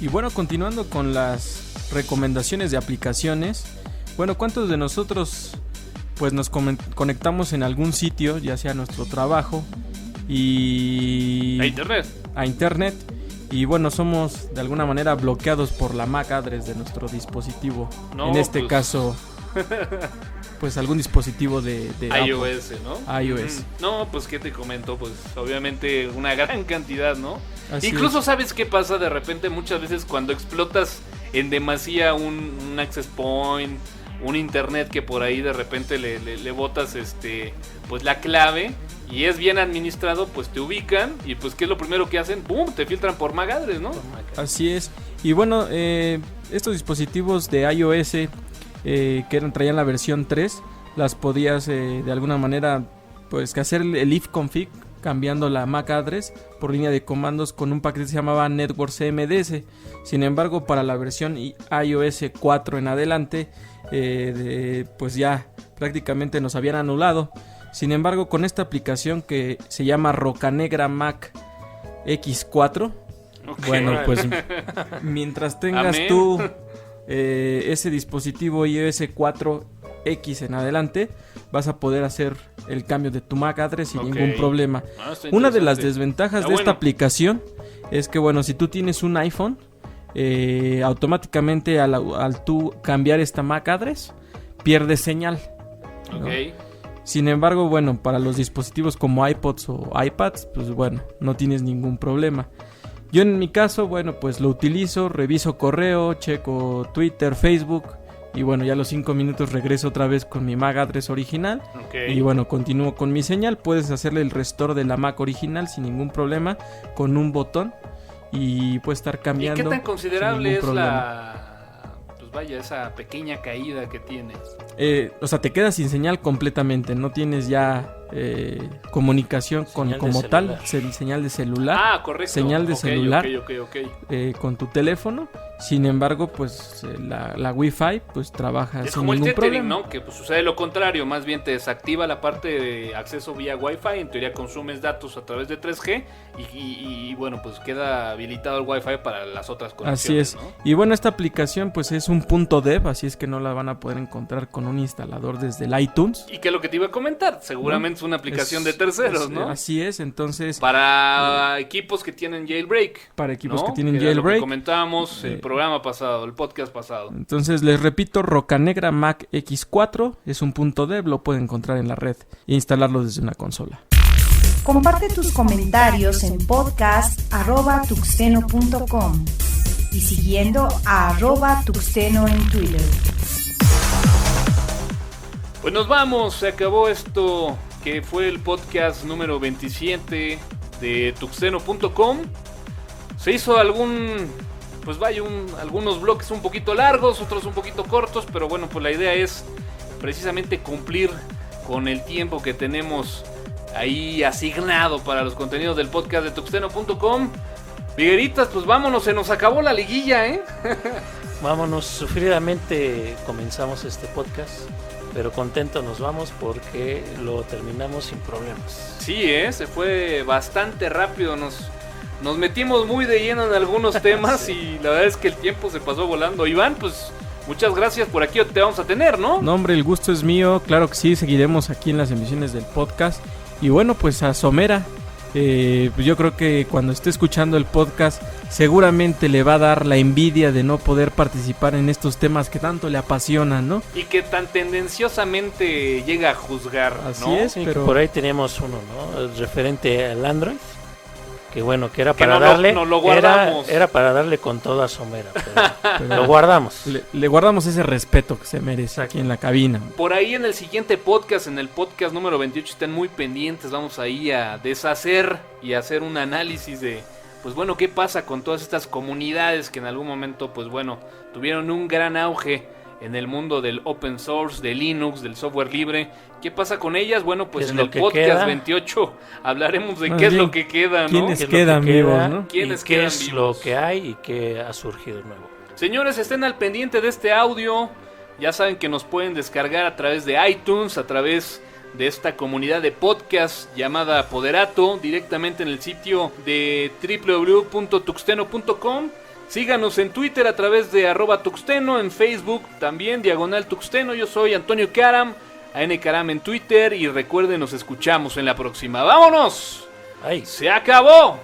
Y bueno, continuando con las recomendaciones de aplicaciones, bueno, ¿cuántos de nosotros pues nos conectamos en algún sitio, ya sea a nuestro trabajo y A internet. y bueno, somos de alguna manera bloqueados por la MAC address de nuestro dispositivo? No, en este pues. caso, pues algún dispositivo de Apple. iOS, ¿no? iOS. No, pues qué te comento, pues obviamente una gran cantidad, ¿no? Así Incluso es. ¿sabes qué pasa de repente muchas veces cuando explotas en demasía un access point, un internet que por ahí de repente le botas pues la clave y es bien administrado, pues te ubican y pues ¿qué es lo primero que hacen? ¡Bum! Te filtran por magadres, ¿no? Así es. Y bueno, estos dispositivos de iOS que traían la versión 3, las podías de alguna manera pues hacer el if config cambiando la MAC address por línea de comandos con un paquete que se llamaba Network CMDS. Sin embargo, para la versión iOS 4 en adelante, pues ya prácticamente nos habían anulado. Sin embargo, con esta aplicación que se llama Rocanegra Mac X4, Ok. bueno, pues mientras tengas Amén. tú ese dispositivo iOS 4X en adelante, vas a poder hacer el cambio de tu MAC address sin Ok. ningún problema. Ah, está Una de las interesante. desventajas Está de esta bueno. aplicación es que, bueno, si tú tienes un iPhone, automáticamente al tú cambiar esta MAC address, pierdes señal, ¿no? Ok. Sin embargo, bueno, para los dispositivos como iPods o iPads, pues bueno, no tienes ningún problema. Yo en mi caso, bueno, pues lo utilizo, reviso correo, checo Twitter, Facebook, y bueno, ya a los 5 minutos regreso otra vez con mi MAC address original. Ok. Y bueno, continúo con mi señal. Puedes hacerle el restore de la Mac original sin ningún problema, con un botón, y puedes estar ¿Y cambiando. qué tan sin considerable ningún es problema. pues vaya, esa pequeña caída que tiene? O sea, te quedas sin señal completamente. No tienes ya comunicación Señal de como celular. tal, señal de celular. Ah, correcto. Señal de Ok, celular. ok. Con tu teléfono. Sin embargo, pues la Wi-Fi pues trabaja Es sin como el ningún tethering, problema. ¿no? Que pues sucede lo contrario, más bien te desactiva la parte de acceso vía Wi-Fi, en teoría consumes datos a través de 3G y bueno, pues queda habilitado el Wi-Fi para las otras Así conexiones, es. ¿no? Y bueno, esta aplicación pues es un .dev, así es que no la van a poder encontrar con un instalador desde el iTunes. Y que es lo que te iba a comentar, seguramente es una aplicación de terceros, ¿no? Así es, entonces Para equipos que tienen jailbreak. para equipos ¿no? que tienen era lo que jailbreak. comentábamos el programa pasado, el podcast pasado. Entonces les repito, Rocanegra Mac X4 es un .dev, lo pueden encontrar en la red e instalarlo desde una consola. Comparte tus comentarios en podcast@tuxteno.com y siguiendo a @tuxteno en Twitter. Pues nos vamos, se acabó esto que fue el podcast número 27 de tuxteno.com. Se hizo algunos bloques un poquito largos, otros un poquito cortos, pero bueno, pues la idea es precisamente cumplir con el tiempo que tenemos ahí asignado para los contenidos del podcast de tuxteno.com. Vigueritas, pues vámonos, se nos acabó la liguilla, ¿eh? Vámonos, sufridamente comenzamos este podcast, pero contentos nos vamos porque lo terminamos sin problemas. Sí, se fue bastante rápido, nos metimos muy de lleno en algunos temas Sí. y la verdad es que el tiempo se pasó volando. Iván, pues muchas gracias, por aquí te vamos a tener, ¿no? No, hombre, el gusto es mío, claro que sí, seguiremos aquí en las emisiones del podcast. Y bueno, pues a Somera, pues yo creo que cuando esté escuchando el podcast seguramente le va a dar la envidia de no poder participar en estos temas que tanto le apasionan, ¿no? Y que tan tendenciosamente llega a juzgar, Así ¿no? es. Sí, pero- que por ahí teníamos uno, ¿no? El referente al Android, que bueno, que era Que para no lo- darle, no lo guardamos. era para darle con toda a Somera, pero pero lo guardamos. le guardamos ese respeto que se merece aquí en la cabina. Por ahí en el siguiente podcast, en el podcast número 28, estén muy pendientes, vamos ahí a deshacer y a hacer un análisis de, pues bueno, qué pasa con todas estas comunidades que en algún momento, pues bueno, tuvieron un gran auge en el mundo del open source, de Linux, del software libre. ¿Qué pasa con ellas? Bueno, pues ¿Qué es en lo el que podcast queda? 28 hablaremos de Más qué es bien, lo que queda, ¿no? ¿quiénes ¿Qué es lo quedan que queda vivos, no? ¿Quiénes y qué quedan es vivos? lo que hay y qué ha surgido nuevo? Señores, estén al pendiente de este audio. Ya saben que nos pueden descargar a través de iTunes, a través de esta comunidad de podcast llamada Poderato, directamente en el sitio de www.tuxteno.com. Síganos en Twitter a través de @tuxteno, en Facebook también, /tuxteno. Yo soy Antonio Karam, @Karam en Twitter, y recuerden, nos escuchamos en la próxima. ¡Vámonos! Ay, ¡Se acabó!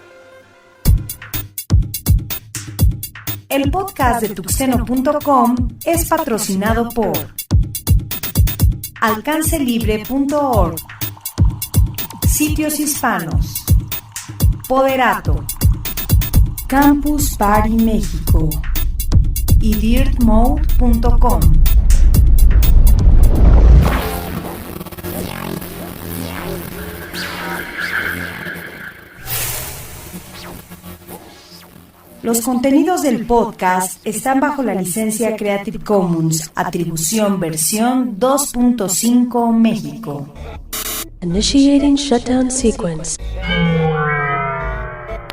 El podcast de tuxteno.com es patrocinado por alcancelibre.org, Sitios Hispanos, Poderato, Campus Party México y dirtmode.com. Los contenidos del podcast están bajo la licencia Creative Commons, atribución versión 2.5 México. Initiating shutdown sequence.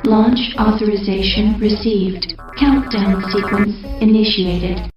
Launch authorization received. Countdown sequence initiated.